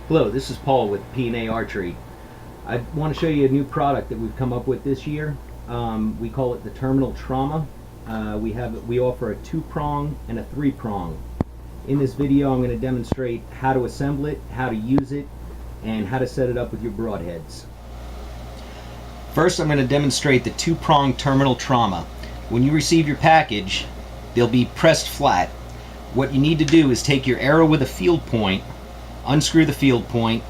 Hello, this is Paul with P&A Archery. I want to show you a new product that we've come up with this year. We call it the Terminal Trauma. We offer a 2-prong and a 3-prong. In this video I'm going to demonstrate how to assemble it, how to use it, and how to set it up with your broadheads. First I'm going to demonstrate the 2-prong Terminal Trauma. When you receive your package, they'll be pressed flat. What you need to do is take your arrow with a field point, unscrew the field point,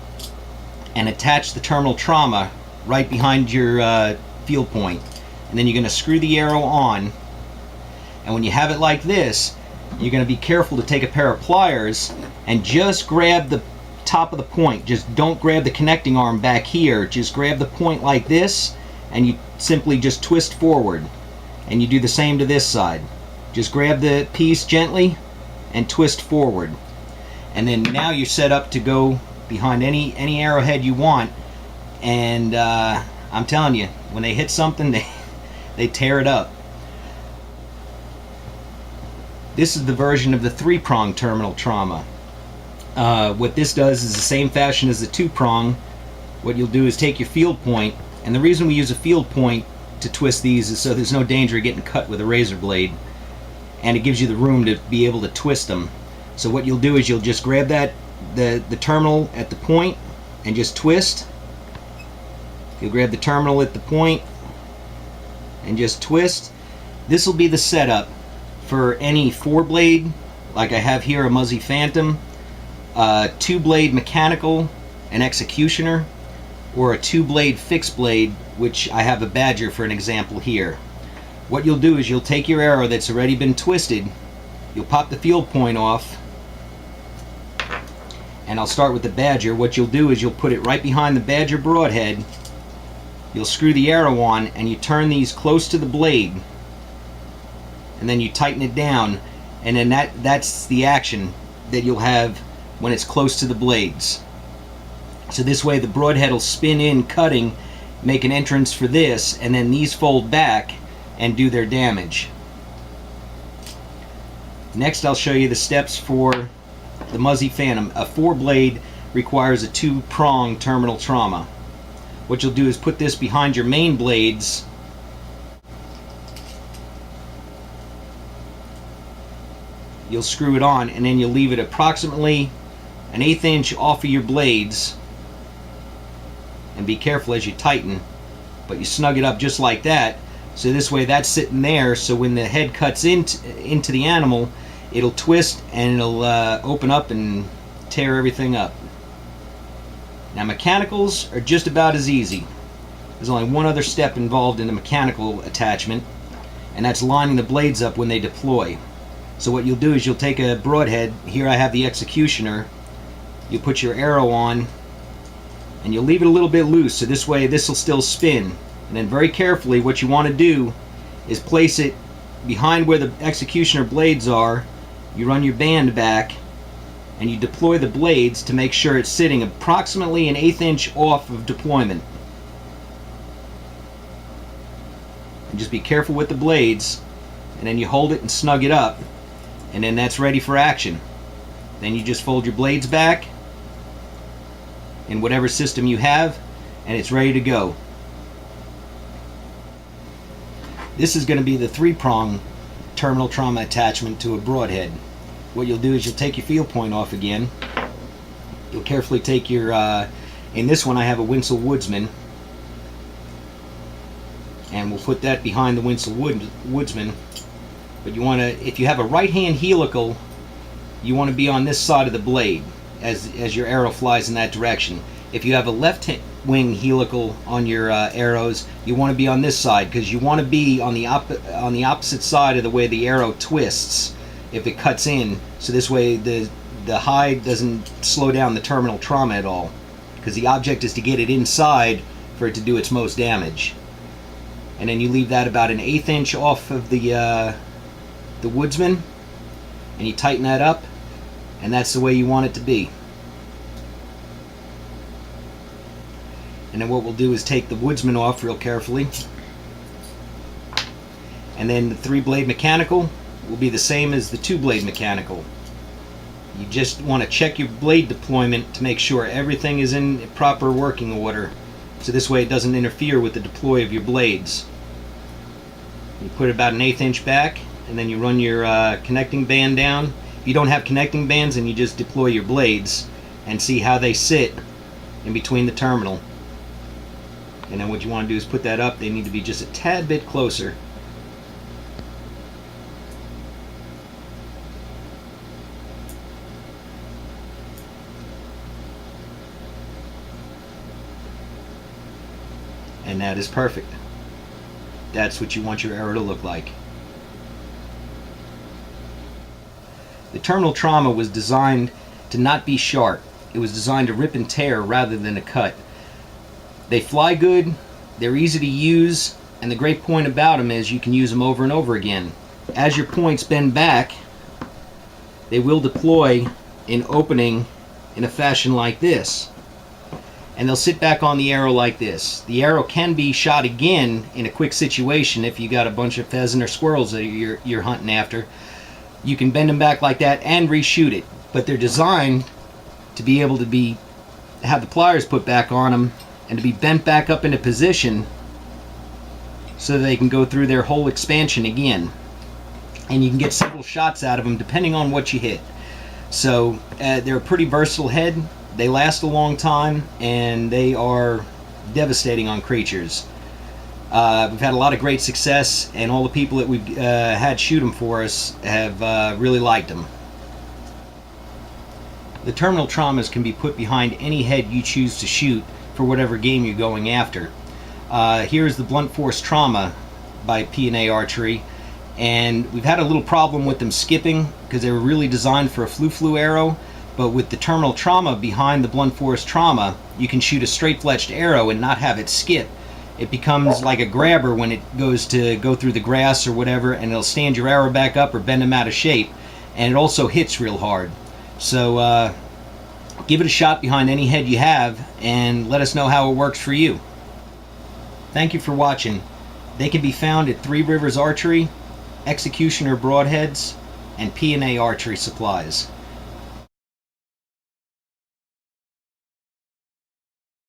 and attach the Terminal Trauma right behind your field point. And then you're going to screw the arrow on, and when you have it like this, you're going to be careful to take a pair of pliers and just grab the top of the point. Just don't grab the connecting arm back here. Just grab the point like this, and you simply just twist forward. And you do the same to this side. Just grab the piece gently and twist forward. And then now you're set up to go behind any arrowhead you want. And I'm telling you, when they hit something, they tear it up. This is the version of the 3-prong Terminal Trauma. What this does is the same fashion as the 2-prong. What you'll do is take your field point, and the reason we use a field point to twist these is so there's no danger of getting cut with a razor blade, and it gives you the room to be able to twist them. So what you'll do is you'll just grab the terminal at the point and just twist. You'll grab the terminal at the point and just twist. This will be the setup for any 4-blade, like I have here, a Muzzy Phantom, 2-blade mechanical, an Executioner, or a 2-blade fixed blade, which I have a Badger for an example here. What you'll do is you'll take your arrow that's already been twisted, you'll pop the field point off, and I'll start with the Badger. What you'll do is you'll put it right behind the Badger broadhead, you'll screw the arrow on, and you turn these close to the blade, and then you tighten it down, and then that's the action that you'll have when it's close to the blades. So this way the broadhead will spin in, cutting, make an entrance for this, and then these fold back and do their damage. Next I'll show you the steps for the Muzzy Phantom. A 4-blade requires a 2-prong Terminal Trauma. What you'll do is put this behind your main blades, you'll screw it on, and then you'll leave it approximately an 1/8 inch off of your blades, and be careful as you tighten, but you snug it up just like that. So this way that's sitting there, so when the head cuts into the animal, it'll twist and it'll open up and tear everything up. Now mechanicals are just about as easy. There's only one other step involved in the mechanical attachment, and that's lining the blades up when they deploy. So what you'll do is you'll take a broadhead, here I have the Executioner, you'll put your arrow on, and you'll leave it a little bit loose, so this way this will still spin. And then very carefully what you want to do is place it behind where the Executioner blades are. You run your band back and you deploy the blades to make sure it's sitting approximately an 1/8 inch off of deployment. And just be careful with the blades, and then you hold it and snug it up, and then that's ready for action. Then you just fold your blades back in whatever system you have, and it's ready to go. This is going to be the 3-prong Terminal Trauma attachment to a broadhead. What you'll do is you'll take your field point off again. You'll carefully take your, in this one I have a Winsel Woodsman, and we'll put that behind the Winsel Woodsman. But you want to, if you have a right-hand helical, you want to be on this side of the blade as your arrow flies in that direction. If you have a left wing helical on your arrows, you want to be on this side, because you want to be on the opposite side of the way the arrow twists if it cuts in, so this way the hide doesn't slow down the Terminal Trauma at all, because the object is to get it inside for it to do its most damage. And then you leave that about an 1/8 inch off of the Woodsman, and you tighten that up, and that's the way you want it to be. And then what we'll do is take the Woodsman off real carefully, and then the 3-blade mechanical will be the same as the 2-blade mechanical. You just want to check your blade deployment to make sure everything is in proper working order, so this way it doesn't interfere with the deploy of your blades. You put about an 1/8 inch back, and then you run your connecting band down. If you don't have connecting bands, then you just deploy your blades and see how they sit in between the terminal. And then what you want to do is put that up. They need to be just a tad bit closer. And that is perfect. That's what you want your arrow to look like. The terminal trauma was designed to not be sharp. It was designed to rip and tear rather than to cut. They fly good, they're easy to use, and the great point about them is you can use them over and over again. As your points bend back, they will deploy in opening in a fashion like this. And they'll sit back on the arrow like this. The arrow can be shot again in a quick situation if you got a bunch of pheasant or squirrels that you're hunting after. You can bend them back like that and reshoot it. But they're designed to be able to have the pliers put back on them and to be bent back up into position so that they can go through their whole expansion again. And you can get several shots out of them depending on what you hit. So they're a pretty versatile head. They last a long time, and they are devastating on creatures. We've had a lot of great success, and all the people that we've had shoot them for us have really liked them. The terminal traumas can be put behind any head you choose to shoot for whatever game you're going after. Here's the Blunt Force Trauma by P&A Archery, and we've had a little problem with them skipping because they were really designed for a flu arrow. But with the terminal trauma behind the Blunt Force Trauma, you can shoot a straight fletched arrow and not have it skip. It becomes like a grabber when it goes to go through the grass or whatever, and it'll stand your arrow back up or bend them out of shape. And it also hits real hard. So give it a shot behind any head you have and let us know how it works for you. Thank you for watching. They can be found at Three Rivers Archery, Executioner Broadheads, and P&A Archery Supplies.